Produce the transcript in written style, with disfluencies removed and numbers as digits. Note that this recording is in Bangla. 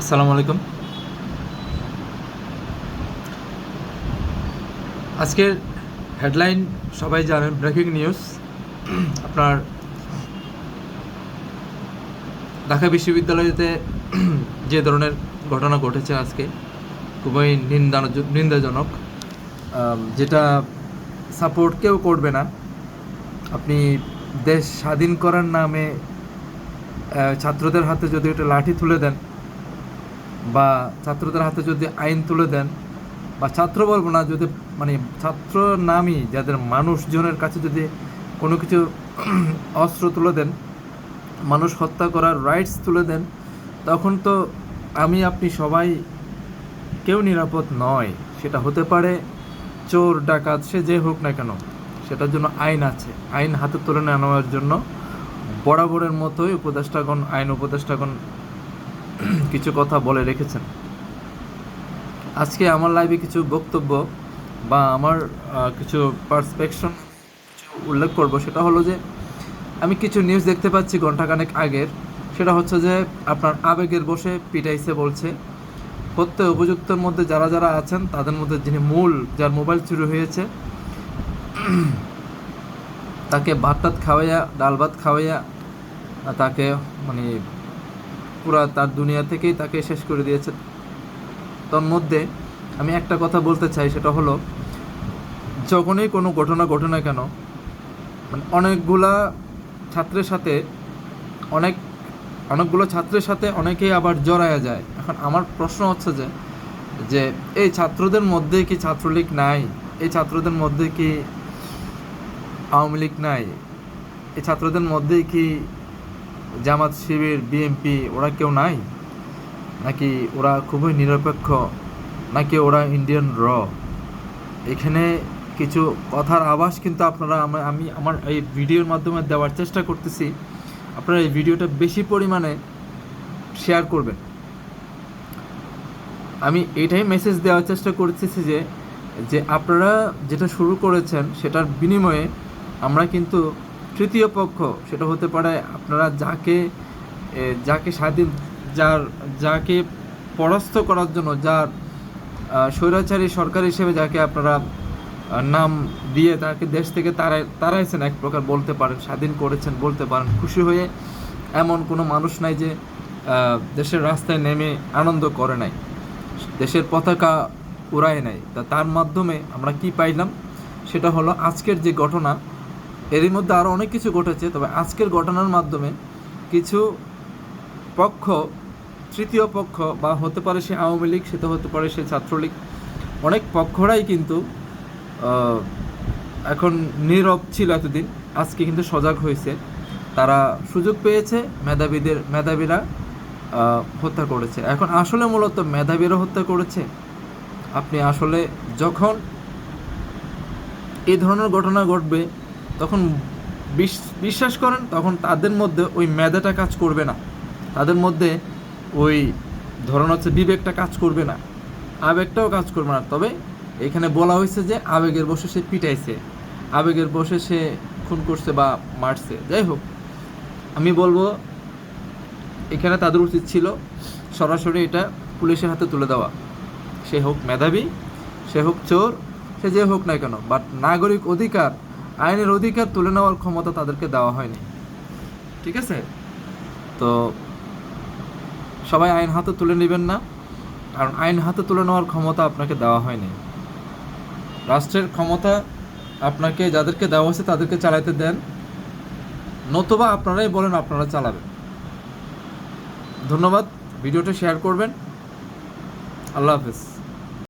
আসসালামু আলাইকুম। আজকের হেডলাইন সবাই জানেন, ব্রেকিং নিউজ। আপনার ঢাকা বিশ্ববিদ্যালয়তে যে ধরনের ঘটনা ঘটেছে আজকে খুবই নিন্দাজনক, যেটা সাপোর্ট কেউ করবে না। আপনি দেশ স্বাধীন করার নামে ছাত্রদের হাতে যদি একটা লাঠি তুলে দেন বা ছাত্রদের হাতে যদি আইন তুলে দেন, বা ছাত্র বলবো না, যদি মানে ছাত্র নামই যাদের মানুষজনের কাছে যদি কোনো কিছু অস্ত্র তুলে দেন, মানুষ হত্যা করার রাইটস তুলে দেন, তখন তো আমি আপনি সবাই কেউ নিরাপদ নয়। সেটা হতে পারে চোর ডাকাত, সে যে হোক না কেন, সেটার জন্য আইন আছে। আইন হাতে তুলে নেওয়ার জন্য বরাবরের মতোই আইন উপদেষ্টাগণ কিছু কথা বলে রেখেছেন। আজকে আমার লাইভে কিছু বক্তব্য বা আমার কিছু পার্সপেকশন উল্লেখ করব। সেটা হলো যে আমি কিছু নিউজ দেখতে পাচ্ছি ঘন্টাখানেক আগের। সেটা হচ্ছে যে আপনার আবেগের বসে পিটাইছে বলছে। প্রত্যেক অভিযুক্তের মধ্যে যারা যারা আছেন তাদের মধ্যে যিনি যার মোবাইল চুরি হয়েছে, তাকে ভাত খাওয়াইয়া, ডাল ভাত খাওয়াইয়া তাকে মানে পুরা তার দুনিয়া থেকেই তাকে শেষ করে দিয়েছে। তোর মধ্যে আমি একটা কথা বলতে চাই, সেটা হলো যখনই কোনো ঘটনা ঘটে না কেন, মানে অনেকগুলো ছাত্রের সাথে অনেকেই আবার জড়ায়া যায়। এখন আমার প্রশ্ন হচ্ছে যে এই ছাত্রদের মধ্যে কি ছাত্রলীগ নাই? এই ছাত্রদের মধ্যে কি আওয়ামী লীগ নাই? এই ছাত্রদের মধ্যে কি জামাত, শিবির, বিএনপি ওরা কেউ নাই? নাকি ওরা খুবই নিরপেক্ষ? নাকি ওরা ইন্ডিয়ান এখানে কিছু কথার আভাস কিন্তু আমি আমার এই ভিডিওর মাধ্যমে দেওয়ার চেষ্টা করতেছি। আপনারা এই ভিডিওটা বেশি পরিমাণে শেয়ার করবেন। আমি এটাই মেসেজ দেওয়ার চেষ্টা করতেছি যে আপনারা যেটা শুরু করেছেন সেটার বিনিময়ে আমরা কিন্তু তৃতীয় পক্ষ, সেটা হতে পারে আপনারা যাকে যাকে পরাস্ত করার জন্য, যার স্বৈরাচারী সরকার হিসেবে যাকে আপনারা নাম দিয়ে তাকে দেশ থেকে তাড়াইছেন, এক প্রকার বলতে পারেন, স্বাধীন করেছেন বলতে পারেন। খুশি হয়ে এমন কোনো মানুষ নাই যে দেশের রাস্তায় নেমে আনন্দ করে নাই, দেশের পতাকা উড়ায় নাই। তার মাধ্যমে আমরা কি পাইলাম, সেটা হলো আজকের যে ঘটনা। এরই মধ্যে আরও অনেক কিছু ঘটেছে, তবে আজকের ঘটনার মাধ্যমে কিছু পক্ষ, তৃতীয় পক্ষ, বা হতে পারে সে আওয়ামী লীগ, সেটা হতে পারে সে ছাত্রলীগ, অনেক পক্ষরাই কিন্তু এখন নীরব ছিল এতদিন, আজকে কিন্তু সজাগ হয়েছে। তারা সুযোগ পেয়েছে, মেধাবীরা হত্যা করেছে। এখন আসলে মূলত মেধাবীরা হত্যা করেছে। আপনি আসলে যখন এই ধরনের ঘটনা ঘটবে তখন বিশ্বাস করেন, তখন তাদের মধ্যে ওই মেধাটা কাজ করবে না, তাদের মধ্যে ওই বিবেকটা কাজ করবে না, আবেগটাও কাজ করবে না। তবে এখানে বলা হয়েছে যে আবেগের বসে সে পিটাইছে, আবেগের বসে সে খুন করছে বা মারছে। যাই হোক, আমি বলবো এখানে তাদের উচিত ছিল সরাসরি এটা পুলিশের হাতে তুলে দেওয়া। সে হোক মেধাবী, সে হোক চোর, সে যে হোক না কেন, বাট নাগরিক অধিকার, আইনের অধিকার তুলে নেওয়ার ক্ষমতা তাদেরকে দেওয়া হয়নি। ঠিক আছে? তো সবাই আইন হাতে তুলে নেবেন না, কারণ আইন হাতে তুলে নেওয়ার ক্ষমতা আপনাকে দেওয়া হয়নি। রাষ্ট্রের ক্ষমতা আপনাকে যাদেরকে দেওয়া হয়েছে তাদেরকে চালাতে দেন, নতুবা আপনারাই বলেন আপনারা চালাবেন। ধন্যবাদ। ভিডিওটা শেয়ার করবেন। আল্লাহ হাফেজ।